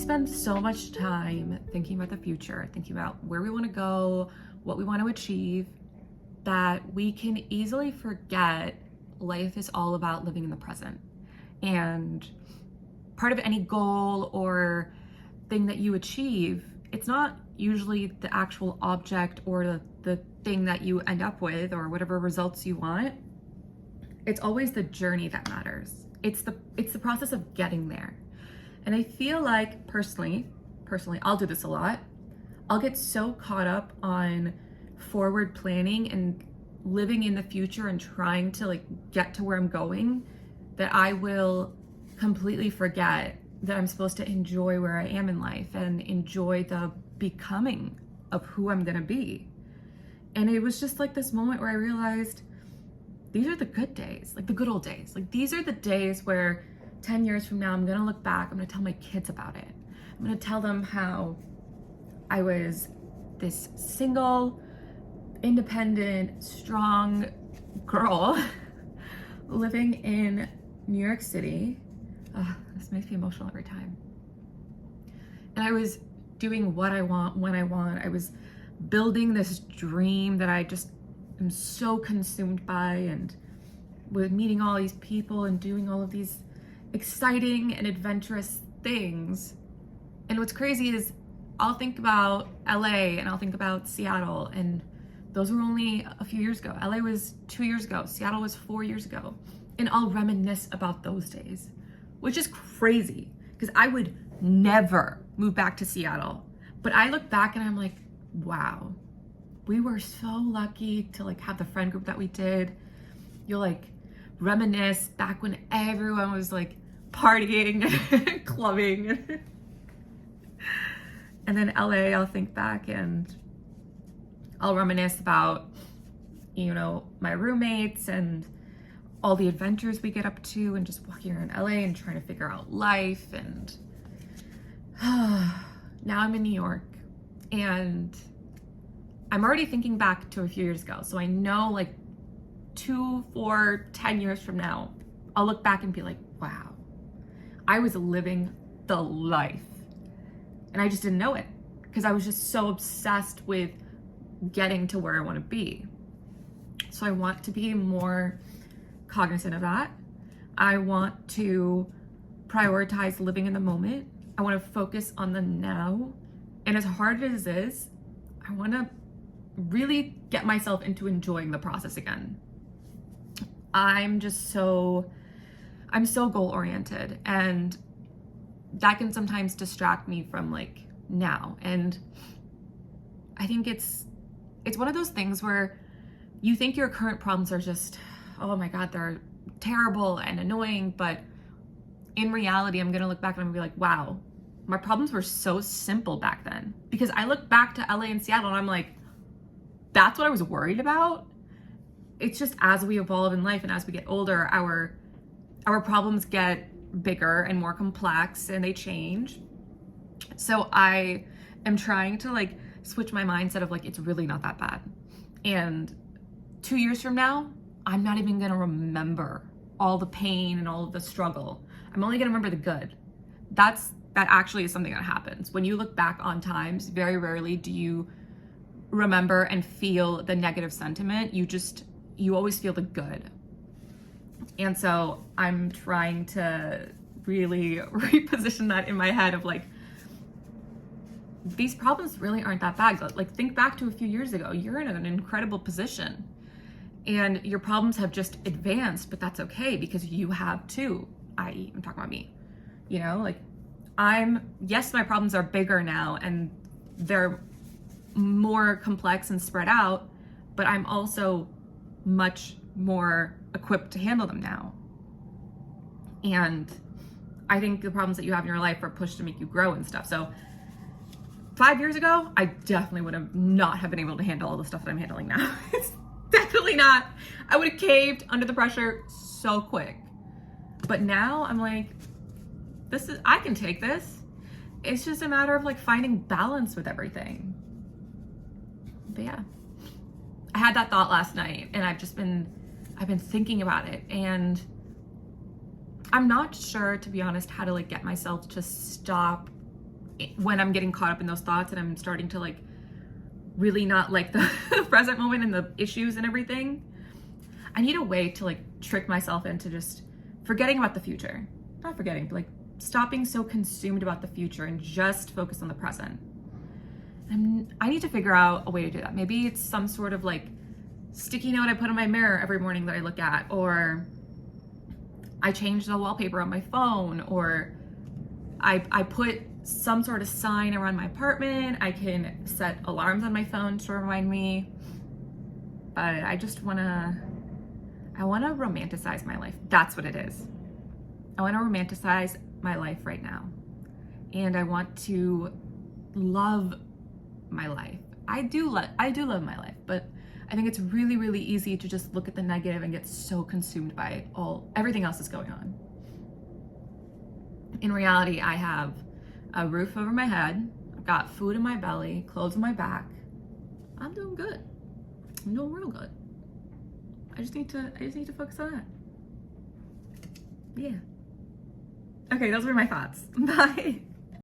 spend so much time thinking about the future, thinking about where we want to go, what we want to achieve, that we can easily forget life is all about living in the present. And part of any goal or thing that you achieve, it's not usually the actual object or the thing that you end up with or whatever results you want. It's always the journey that matters. It's the process of getting there. And I feel like personally, I'll do this a lot. I'll get so caught up on forward planning and living in the future and trying to like get to where I'm going that I will completely forget that I'm supposed to enjoy where I am in life and enjoy the becoming of who I'm gonna be. And it was just like this moment where I realized these are the good days, like the good old days. Like these are the days where 10 years from now, I'm gonna look back, I'm gonna tell my kids about it. I'm gonna tell them how I was this single, independent, strong girl living in New York City. This makes me emotional every time. And I was doing what I want, when I want. I was building this dream that I just am so consumed by, and with meeting all these people and doing all of these exciting and adventurous things. And what's crazy is I'll think about LA and I'll think about Seattle, and those were only a few years ago. LA was 2 years ago, Seattle was 4 years ago. And I'll reminisce about those days, which is crazy because I would never move back to Seattle. But I look back and I'm like, wow, we were so lucky to like have the friend group that we did. You'll like reminisce back when everyone was like partying, clubbing. And then LA, I'll think back and I'll reminisce about, you know, my roommates and all the adventures we get up to and just walking around LA and trying to figure out life. And now I'm in New York and I'm already thinking back to a few years ago. So I know like 2, 4, 10 years from now, I'll look back and be like, wow, I was living the life. And I just didn't know it because I was just so obsessed with getting to where I want to be. So I want to be more cognizant of that. I want to prioritize living in the moment. I want to focus on the now. And as hard as it is, I want to really get myself into enjoying the process again. I'm so goal oriented, and that can sometimes distract me from like now. And I think it's one of those things where you think your current problems are just, oh my God, they're terrible and annoying. But in reality, I'm going to look back and I'm going to be like, wow, my problems were so simple back then. Because I look back to LA and Seattle and I'm like, that's what I was worried about. It's just as we evolve in life and as we get older, our problems get bigger and more complex and they change. So I am trying to like switch my mindset of like, it's really not that bad. And 2 years from now, I'm not even gonna remember all the pain and all of the struggle. I'm only gonna remember the good. That actually is something that happens. When you look back on times, very rarely do you remember and feel the negative sentiment. You always feel the good. And so I'm trying to really reposition that in my head of like, these problems really aren't that bad. Like think back to a few years ago, you're in an incredible position and your problems have just advanced, but that's okay because you have too, i.e. I'm talking about me, you know, like yes, my problems are bigger now and they're more complex and spread out, but I'm also much more equipped to handle them now. And I think the problems that you have in your life are pushed to make you grow and stuff. So 5 years ago, I definitely would have not have been able to handle all the stuff that I'm handling now. It's definitely not. I would have caved under the pressure so quick. But now I'm like, I can take this. It's just a matter of like finding balance with everything. But yeah, I had that thought last night and I've been thinking about it, and I'm not sure, to be honest, how to like get myself to stop when I'm getting caught up in those thoughts and I'm starting to like really not like the present moment and the issues and everything, I need a way to like trick myself into just forgetting about the future. Not forgetting, but like stopping so consumed about the future and just focus on the present. I need to figure out a way to do that. Maybe it's some sort of like sticky note I put on my mirror every morning that I look at, or I change the wallpaper on my phone, or I put some sort of sign around my apartment. I can set alarms on my phone to remind me. But I want to romanticize my life. That's what it is. I want to romanticize my life right now. And I want to love my life. I do love my life, but I think it's really, really easy to just look at the negative and get so consumed by everything else that's going on. In reality, I have a roof over my head, I've got food in my belly, clothes on my back. I'm doing good. I'm doing real good. I just need to focus on that. Yeah. Okay, those were my thoughts. Bye.